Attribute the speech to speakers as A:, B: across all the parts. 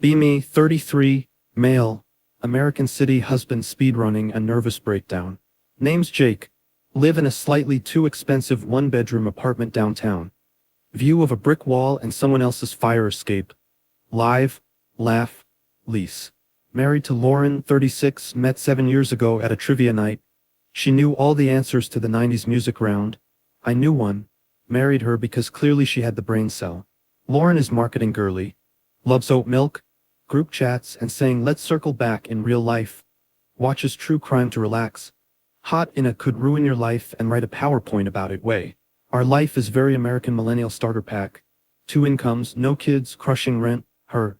A: Be me, 33, male, American City husband speedrunning a nervous breakdown. Name's Jake. Live in a slightly too expensive one-bedroom apartment downtown. View of a brick wall and someone else's fire escape. Live, laugh, lease. Married to Lauren, 36, met 7 years ago at a trivia night. She knew all the answers to the 90s music round. I knew one. Married her because clearly she had the brain cell. Lauren is marketing girly. Loves oat milk, group chats, and saying let's circle back in real life. Watches true crime to relax. Hot in a could ruin your life and write a PowerPoint about it way. Our life is very American millennial starter pack. 2 incomes, no kids, crushing rent, her.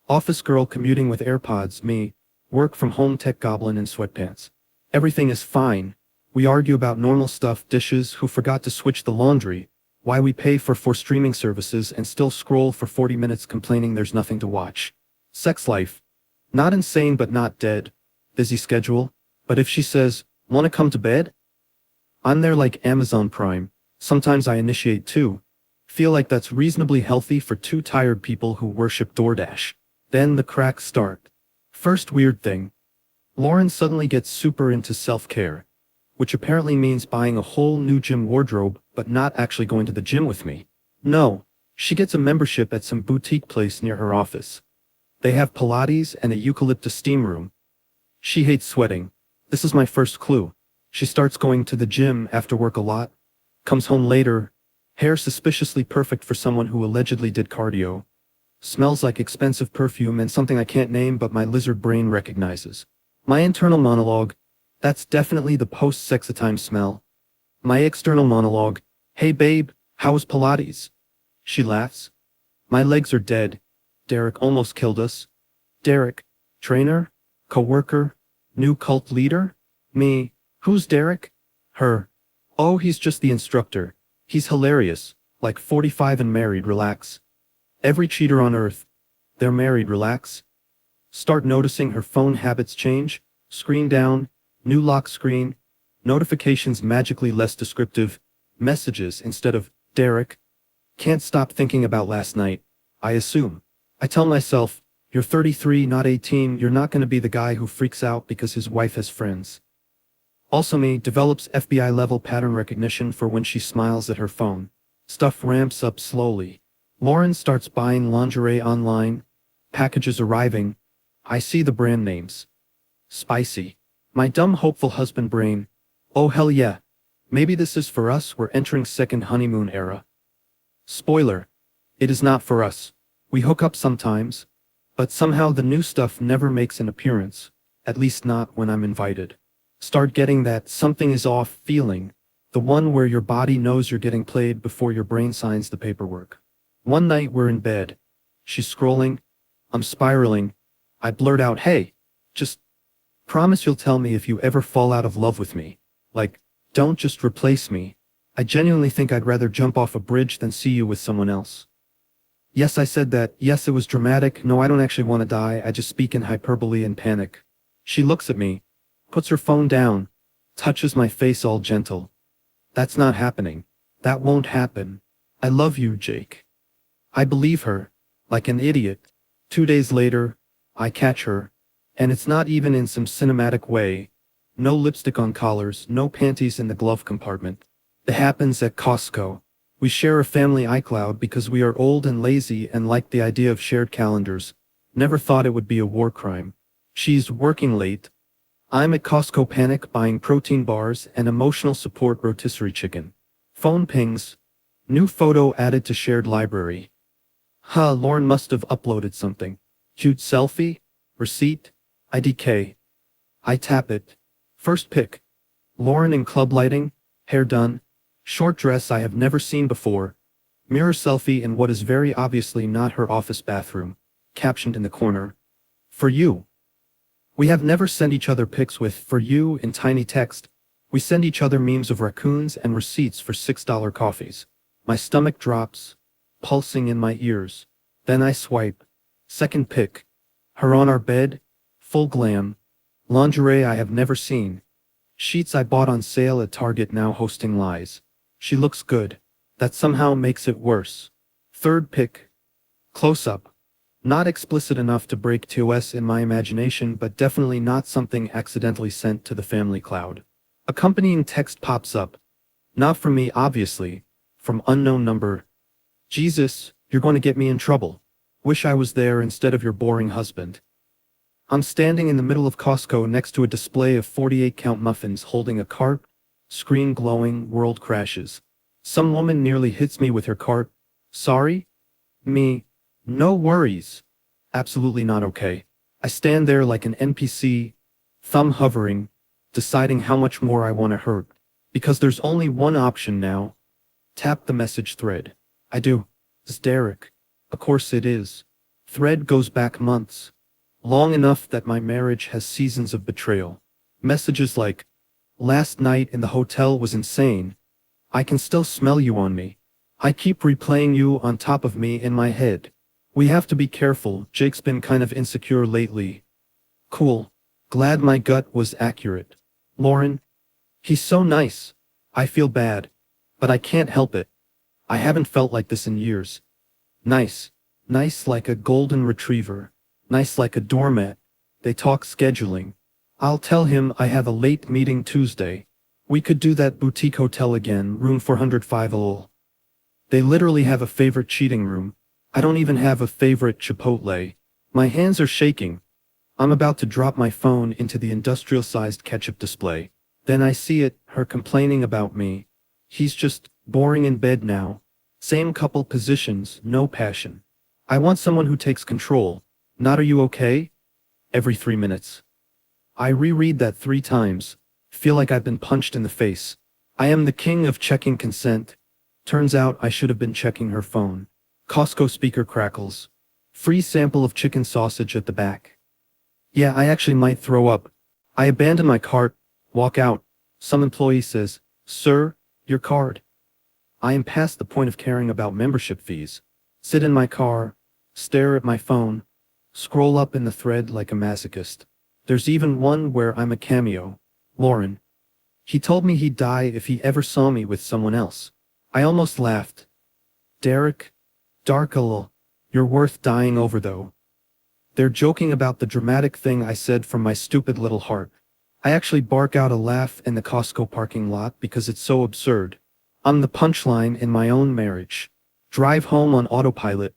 A: Office girl commuting with AirPods, me. Work from home tech goblin in sweatpants. Everything is fine. We argue about normal stuff, dishes, who forgot to switch the laundry, why we pay for 4 streaming services and still scroll for 40 minutes complaining there's nothing to watch. Sex life. Not insane but not dead. Busy schedule. But if she says, wanna come to bed? I'm there like Amazon Prime. Sometimes I initiate too. Feel like that's reasonably healthy for 2 tired people who worship DoorDash. Then the cracks start. First weird thing. Lauren suddenly gets super into self-care, which apparently means buying a whole new gym wardrobe but not actually going to the gym with me. No, she gets a membership at some boutique place near her office. They have Pilates and a eucalyptus steam room. She hates sweating. This is my first clue. She starts going to the gym after work a lot. Comes home later. Hair suspiciously perfect for someone who allegedly did cardio. Smells like expensive perfume and something I can't name but my lizard brain recognizes. My internal monologue. That's definitely the post-sexatime smell. My external monologue. Hey babe, how was Pilates? She laughs. My legs are dead. Derek almost killed us. Derek. Trainer? Co-worker? New cult leader? Me. Who's Derek? Her. Oh, he's just the instructor. He's hilarious. Like 45 and married, relax. Every cheater on earth. They're married, relax. Start noticing her phone habits change. Screen down. New lock screen. Notifications magically less descriptive. Messages instead of, Derek. Can't stop thinking about last night. I assume. I tell myself, you're 33, not 18, you're not gonna be the guy who freaks out because his wife has friends. Also me, develops FBI level pattern recognition for when she smiles at her phone. Stuff ramps up slowly. Lauren starts buying lingerie online. Packages arriving. I see the brand names. Spicy. My dumb hopeful husband brain. Oh hell yeah. Maybe this is for us, we're entering second honeymoon era. Spoiler. It is not for us. We hook up sometimes. But somehow the new stuff never makes an appearance. At least not when I'm invited. Start getting that something is off feeling. The one where your body knows you're getting played before your brain signs the paperwork. One night we're in bed. She's scrolling. I'm spiraling. I blurt out, hey, just promise you'll tell me if you ever fall out of love with me. Like, don't just replace me. I genuinely think I'd rather jump off a bridge than see you with someone else. Yes, I said that. Yes, it was dramatic. No, I don't actually want to die. I just speak in hyperbole and panic. She looks at me, puts her phone down, touches my face all gentle. That's not happening. That won't happen. I love you, Jake. I believe her, like an idiot. 2 days later, I catch her, and it's not even in some cinematic way. No lipstick on collars, no panties in the glove compartment. It happens at Costco. We share a family iCloud because we are old and lazy and like the idea of shared calendars. Never thought it would be a war crime. She's working late. I'm at Costco panic buying protein bars and emotional support rotisserie chicken. Phone pings. New photo added to shared library. Lauren must have uploaded something. Cute selfie? Receipt? IDK. I tap it. First pic. Lauren in club lighting, hair done. Short dress I have never seen before. Mirror selfie in what is very obviously not her office bathroom. Captioned in the corner. For you. We have never sent each other pics with "for you" in tiny text. We send each other memes of raccoons and receipts for $6 coffees. My stomach drops, pulsing in my ears. Then I swipe. Second pic. Her on our bed, full glam. Lingerie I have never seen. Sheets I bought on sale at Target now hosting lies. She looks good. That somehow makes it worse. Third pic. Close up. Not explicit enough to break TOS in my imagination, but definitely not something accidentally sent to the family cloud. Accompanying text pops up. Not from me, obviously. From unknown number. Jesus, you're going to get me in trouble. Wish I was there instead of your boring husband. I'm standing in the middle of Costco next to a display of 48-count muffins holding a cart. Screen glowing, world crashes. Some woman nearly hits me with her cart. Sorry? Me. No worries. Absolutely not okay. I stand there like an NPC, thumb hovering, deciding how much more I want to hurt. Because there's only one option now. Tap the message thread. I do. It's Derek. Of course it is. Thread goes back months. Long enough that my marriage has seasons of betrayal. Messages like, last night in the hotel was insane. I can still smell you on me. I keep replaying you on top of me in my head. We have to be careful, Jake's been kind of insecure lately. Cool. Glad my gut was accurate. Lauren. He's so nice. I feel bad. But I can't help it. I haven't felt like this in years. Nice. Nice like a golden retriever. Nice like a doormat. They talk scheduling. I'll tell him I have a late meeting Tuesday. We could do that boutique hotel again, room 405 lol. They literally have a favorite cheating room. I don't even have a favorite Chipotle. My hands are shaking. I'm about to drop my phone into the industrial-sized ketchup display. Then I see it, her complaining about me. He's just boring in bed now. Same couple positions, no passion. I want someone who takes control. Not are you okay? Every 3 minutes. I reread that 3 times. Feel like I've been punched in the face. I am the king of checking consent. Turns out I should have been checking her phone. Costco speaker crackles. Free sample of chicken sausage at the back. Yeah, I actually might throw up. I abandon my cart, walk out. Some employee says, "Sir, your card." I am past the point of caring about membership fees. Sit in my car, stare at my phone, scroll up in the thread like a masochist. There's even one where I'm a cameo. Lauren. He told me he'd die if he ever saw me with someone else. I almost laughed. Derek. Darkle. You're worth dying over though. They're joking about the dramatic thing I said from my stupid little heart. I actually bark out a laugh in the Costco parking lot because it's so absurd. I'm the punchline in my own marriage. Drive home on autopilot.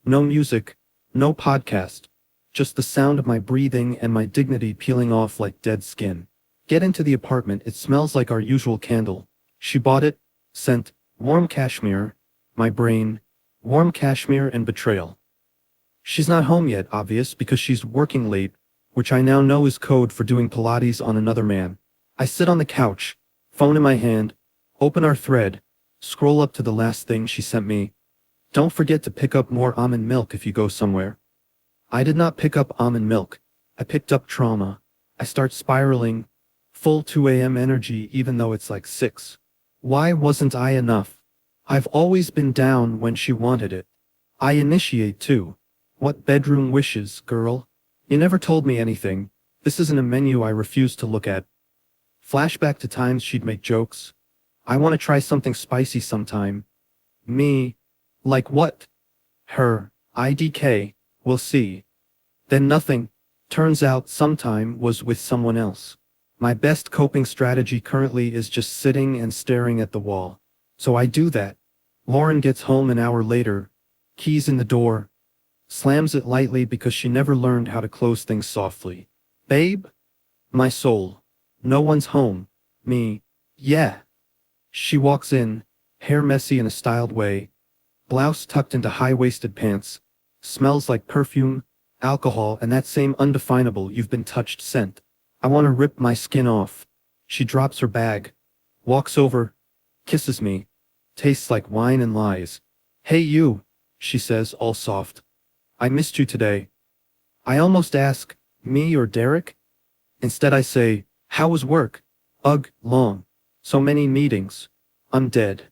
A: No music, no podcast. Just the sound of my breathing and my dignity peeling off like dead skin. Get into the apartment, it smells like our usual candle. She bought it. Scent. Warm cashmere. My brain. Warm cashmere and betrayal. She's not home yet, obvious, because she's working late, which I now know is code for doing Pilates on another man. I sit on the couch, phone in my hand, open our thread, scroll up to the last thing she sent me. Don't forget to pick up more almond milk if you go somewhere. I did not pick up almond milk. I picked up trauma. I start spiraling. Full 2 a.m. energy even though it's like 6. Why wasn't I enough? I've always been down when she wanted it. I initiate too. What bedroom wishes, girl? You never told me anything. This isn't a menu I refuse to look at. Flashback to times she'd make jokes. I want to try something spicy sometime. Me. Like what? Her. IDK. We'll see. Then nothing. Turns out sometime was with someone else. My best coping strategy currently is just sitting and staring at the wall. So I do that. Lauren gets home an hour later. Keys in the door. Slams it lightly because she never learned how to close things softly. Babe? My soul. No one's home. Me. Yeah. She walks in, hair messy in a styled way. Blouse tucked into high-waisted pants. Smells like perfume, alcohol, and that same undefinable you've been touched scent. I want to rip my skin off. She drops her bag. Walks over. Kisses me. Tastes like wine and lies. Hey you, she says, all soft. I missed you today. I almost ask, me or Derek? Instead I say, how was work? Ugh, long. So many meetings. I'm dead.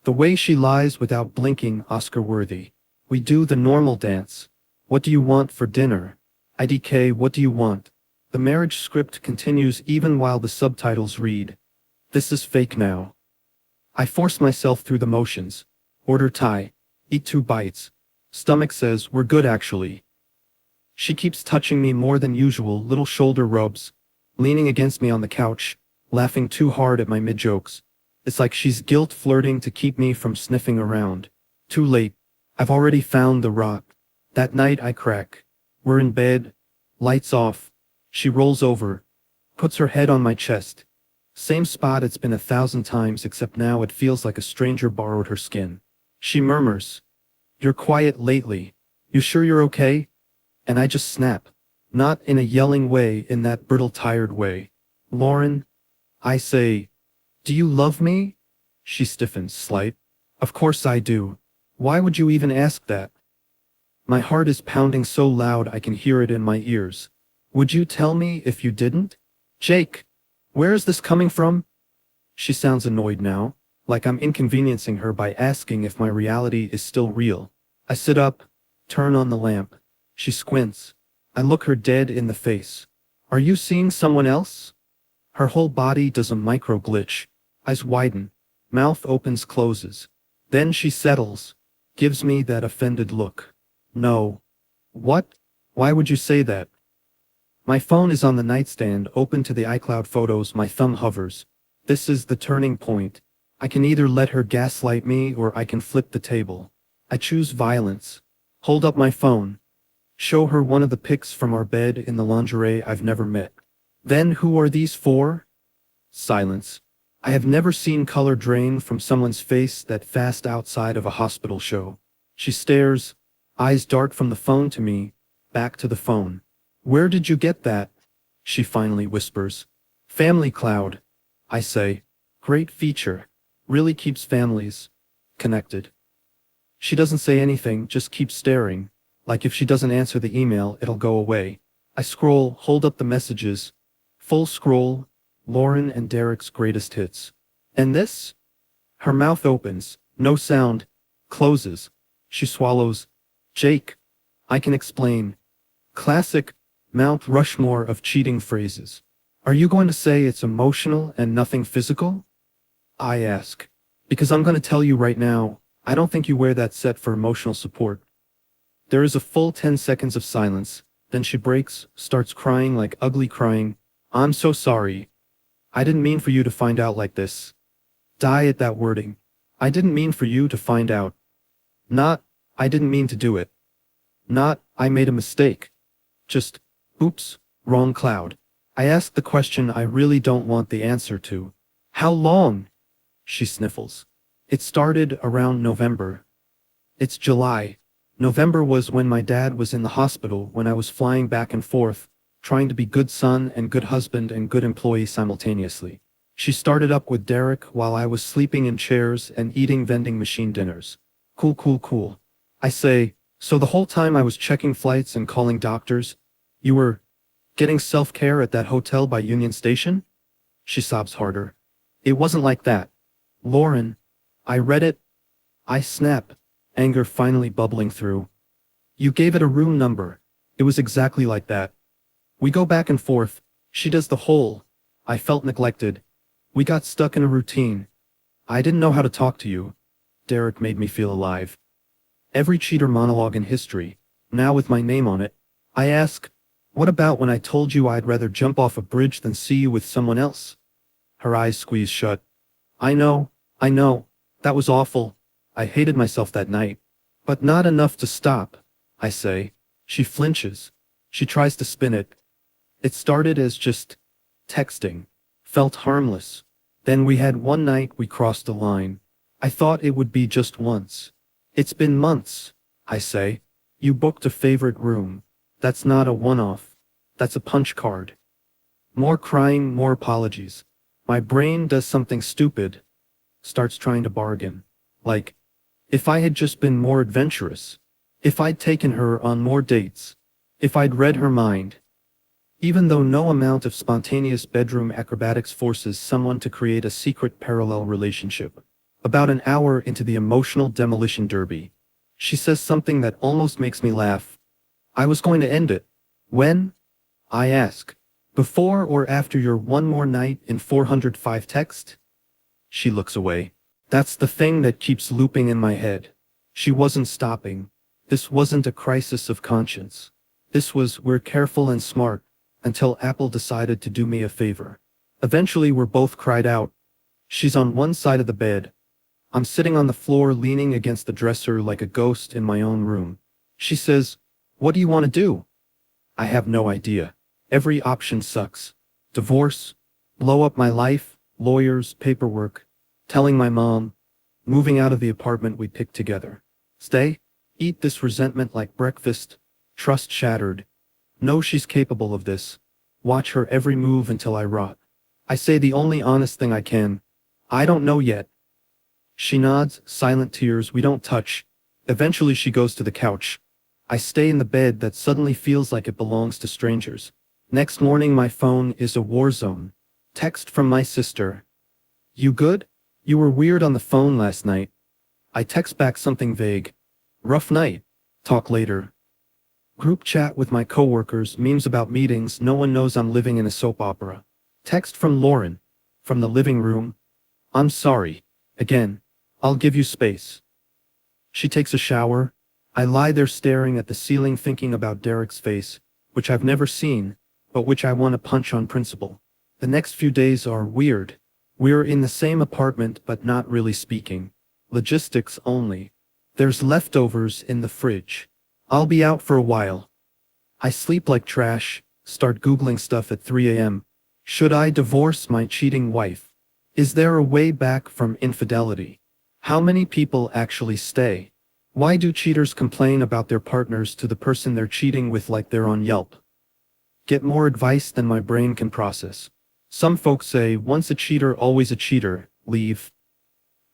A: The way she lies without blinking, Oscar-worthy. We do the normal dance. What do you want for dinner? IDK, what do you want? The marriage script continues even while the subtitles read. This is fake now. I force myself through the motions. Order Thai. Eat 2 bites. Stomach says, we're good actually. She keeps touching me more than usual, little shoulder rubs, leaning against me on the couch, laughing too hard at my mid-jokes. It's like she's guilt flirting to keep me from sniffing around. Too late. I've already found the rot. That night I crack. We're in bed. Lights off. She rolls over. Puts her head on my chest. Same spot it's been 1,000 times, except now it feels like a stranger borrowed her skin. She murmurs, "You're quiet lately. You sure you're okay?" And I just snap. Not in a yelling way, in that brittle tired way. "Lauren," I say, "do you love me?" She stiffens, slight. "Of course I do. Why would you even ask that?" My heart is pounding so loud I can hear it in my ears. "Would you tell me if you didn't?" "Jake, where is this coming from?" She sounds annoyed now, like I'm inconveniencing her by asking if my reality is still real. I sit up, turn on the lamp. She squints. I look her dead in the face. "Are you seeing someone else?" Her whole body does a micro glitch. Eyes widen. Mouth opens, closes. Then she settles. Gives me that offended look. "No." "What? Why would you say that?" My phone is on the nightstand, open to the iCloud photos. My thumb hovers. This is the turning point. I can either let her gaslight me or I can flip the table. I choose violence. Hold up my phone. Show her one of the pics from our bed in the lingerie I've never met. "Then who are these for?" Silence. I have never seen color drain from someone's face that fast outside of a hospital show. She stares. Eyes dart from the phone to me, back to the phone. "Where did you get that?" She finally whispers. "Family Cloud," I say. "Great feature. Really keeps families connected." She doesn't say anything, just keeps staring. Like if she doesn't answer the email, it'll go away. I scroll, hold up the messages. Full scroll. Lauren and Derek's greatest hits. "And this?" Her mouth opens. No sound. Closes. She swallows. "Jake." I can explain. Classic Mount Rushmore of cheating phrases. "Are you going to say it's emotional and nothing physical?" I ask. "Because I'm going to tell you right now, I don't think you wear that set for emotional support." There is a full 10 seconds of silence, then she breaks, starts crying like ugly crying. "I'm so sorry. I didn't mean for you to find out like this." Die at that wording. I didn't mean for you to find out. Not, I didn't mean to do it. Not, I made a mistake. Just, oops, wrong cloud. I ask the question I really don't want the answer to. "How long?" She sniffles. "It started around November." It's July. November was when my dad was in the hospital, when I was flying back and forth, trying to be good son and good husband and good employee simultaneously. She started up with Derek while I was sleeping in chairs and eating vending machine dinners. Cool, cool, cool. I say, "So the whole time I was checking flights and calling doctors, you were getting self-care at that hotel by Union Station?" She sobs harder. "It wasn't like that. Lauren." I read it. I snap, anger finally bubbling through. "You gave it a room number. It was exactly like that. We go back and forth. She does the whole. I felt neglected. We got stuck in a routine. I didn't know how to talk to you." Derek made me feel alive. Every cheater monologue in history, now with my name on it. I ask, "What about when I told you I'd rather jump off a bridge than see you with someone else?" Her eyes squeeze shut. I know. That was awful. I hated myself that night. But not enough to stop," I say. She flinches. She tries to spin it. "It started as just texting. Felt harmless. Then we had one night we crossed a line. I thought it would be just once. It's been months," I say. "You booked a favorite room. That's not a one-off. That's a punch card." More crying, more apologies. My brain does something stupid. Starts trying to bargain. Like, if I had just been more adventurous. If I'd taken her on more dates. If I'd read her mind. Even though no amount of spontaneous bedroom acrobatics forces someone to create a secret parallel relationship. About an hour into the emotional demolition derby, she says something that almost makes me laugh. "I was going to end it." "When?" I ask. "Before or after your one more night in 405 text?" She looks away. That's the thing that keeps looping in my head. She wasn't stopping. This wasn't a crisis of conscience. This was, we're careful and smart, until Apple decided to do me a favor. Eventually we're both cried out. She's on one side of the bed. I'm sitting on the floor leaning against the dresser like a ghost in my own room. She says, "What do you want to do?" I have no idea. Every option sucks. Divorce, blow up my life, lawyers, paperwork, telling my mom, moving out of the apartment we picked together. Stay, eat this resentment like breakfast, trust shattered. Know she's capable of this. Watch her every move until I rot. I say the only honest thing I can. I don't know yet. She nods, silent tears we don't touch. Eventually she goes to the couch. I stay in the bed that suddenly feels like it belongs to strangers. Next morning my phone is a war zone. Text from my sister. "You good? You were weird on the phone last night." I text back something vague. "Rough night. Talk later." Group chat with my coworkers, memes about meetings, no one knows I'm living in a soap opera. Text from Lauren. From the living room. "I'm sorry. Again. I'll give you space." She takes a shower. I lie there staring at the ceiling thinking about Derek's face, which I've never seen, but which I want to punch on principle. The next few days are weird. We're in the same apartment but not really speaking. Logistics only. There's leftovers in the fridge. I'll be out for a while. I sleep like trash, start Googling stuff at 3 a.m. Should I divorce my cheating wife? Is there a way back from infidelity? How many people actually stay? Why do cheaters complain about their partners to the person they're cheating with like they're on Yelp? Get more advice than my brain can process. Some folks say, once a cheater, always a cheater, leave.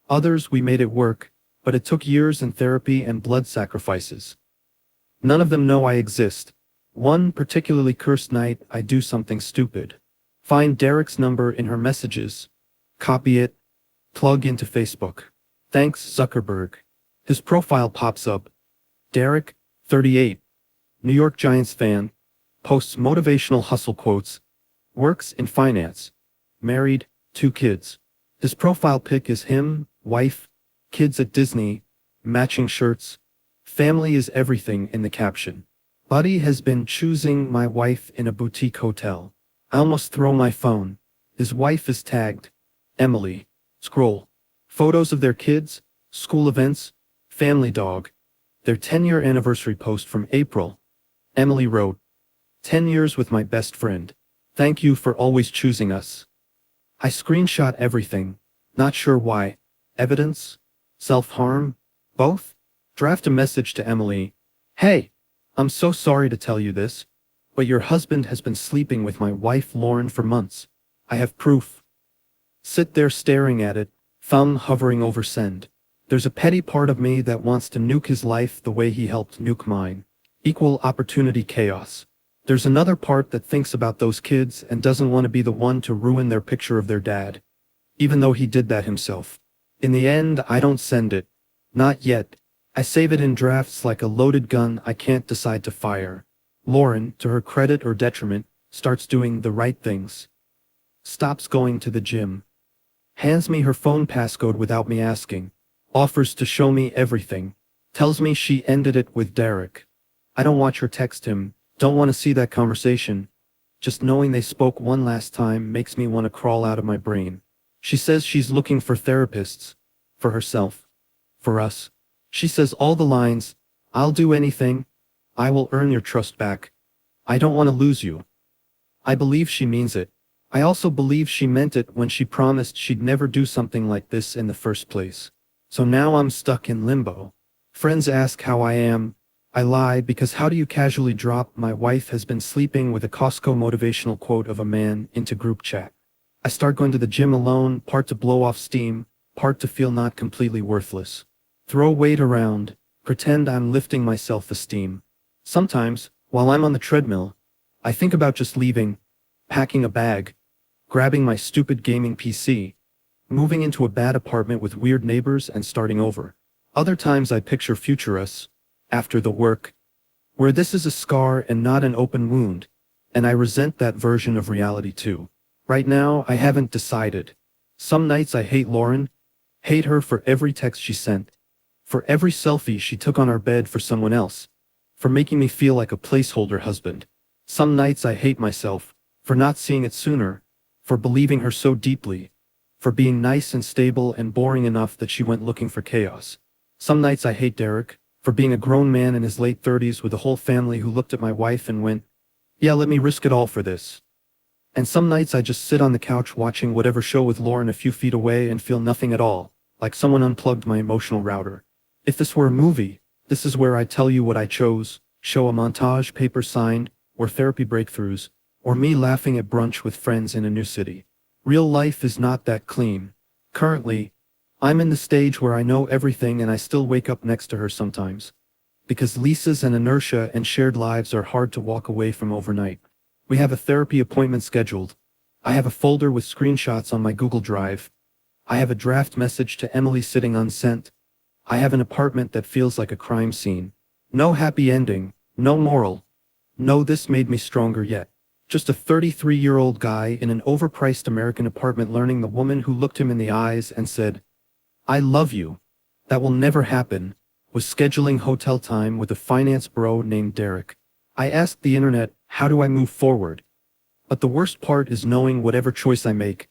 A: Others, we made it work, but it took years and therapy and blood sacrifices. None of them know I exist. One particularly cursed night, I do something stupid. Find Derek's number in her messages. Copy it. Plug into Facebook. Thanks, Zuckerberg. His profile pops up. Derek, 38. New York Giants fan. Posts motivational hustle quotes. Works in finance. Married, 2 kids. His profile pic is him, wife, kids at Disney, matching shirts. Family is everything in the caption. Buddy has been choosing my wife in a boutique hotel. I almost throw my phone. His wife is tagged. Emily. Scroll. Photos of their kids, school events, family dog. Their 10-year anniversary post from April. Emily wrote, 10 years with my best friend. Thank you for always choosing us. I screenshot everything. Not sure why. Evidence? Self-harm? Both? Draft a message to Emily. Hey, I'm so sorry to tell you this, but your husband has been sleeping with my wife Lauren for months. I have proof. Sit there staring at it, thumb hovering over send. There's a petty part of me that wants to nuke his life the way he helped nuke mine. Equal opportunity chaos. There's another part that thinks about those kids and doesn't want to be the one to ruin their picture of their dad. Even though he did that himself. In the end, I don't send it. Not yet. I save it in drafts like a loaded gun I can't decide to fire. Lauren, to her credit or detriment, starts doing the right things. Stops going to the gym. Hands me her phone passcode without me asking. Offers to show me everything. Tells me she ended it with Derek. I don't watch her text him. Don't want to see that conversation. Just knowing they spoke one last time makes me want to crawl out of my brain. She says she's looking for therapists. For herself. For us. She says all the lines. I'll do anything. I will earn your trust back. I don't want to lose you. I believe she means it. I also believe she meant it when she promised she'd never do something like this in the first place. So now I'm stuck in limbo. Friends ask how I am. I lie because how do you casually drop "my wife has been sleeping with a Costco motivational quote of a man" into group chat? I start going to the gym alone, part to blow off steam, part to feel not completely worthless. Throw weight around, pretend I'm lifting my self-esteem. Sometimes, while I'm on the treadmill, I think about just leaving, packing a bag, grabbing my stupid gaming PC, moving into a bad apartment with weird neighbors and starting over. Other times I picture future us, after the work, where this is a scar and not an open wound, and I resent that version of reality too. Right now, I haven't decided. Some nights I hate Lauren, hate her for every text she sent, For every selfie she took on our bed for someone else. For making me feel like a placeholder husband. Some nights I hate myself. For not seeing it sooner. For believing her so deeply. For being nice and stable and boring enough that she went looking for chaos. Some nights I hate Derek. For being a grown man in his late 30s with a whole family who looked at my wife and went, yeah, let me risk it all for this. And some nights I just sit on the couch watching whatever show with Lauren a few feet away and feel nothing at all, like someone unplugged my emotional router. If this were a movie, this is where I tell you what I chose, show a montage, paper signed, or therapy breakthroughs, or me laughing at brunch with friends in a new city. Real life is not that clean. Currently, I'm in the stage where I know everything and I still wake up next to her sometimes. Because Lisa's and inertia and shared lives are hard to walk away from overnight. We have a therapy appointment scheduled. I have a folder with screenshots on my Google Drive. I have a draft message to Emily sitting unsent. I have an apartment that feels like a crime scene. No happy ending, no moral. No, this made me stronger yet. Just a 33-year-old guy in an overpriced American apartment learning the woman who looked him in the eyes and said, I love you. That will never happen. Was scheduling hotel time with a finance bro named Derek. I asked the internet, how do I move forward? But the worst part is knowing whatever choice I make,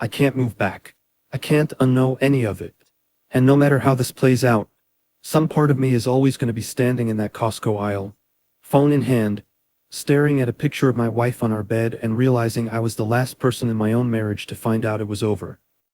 A: I can't move back. I can't unknow any of it. And no matter how this plays out, some part of me is always going to be standing in that Costco aisle, phone in hand, staring at a picture of my wife on our bed and realizing I was the last person in my own marriage to find out it was over.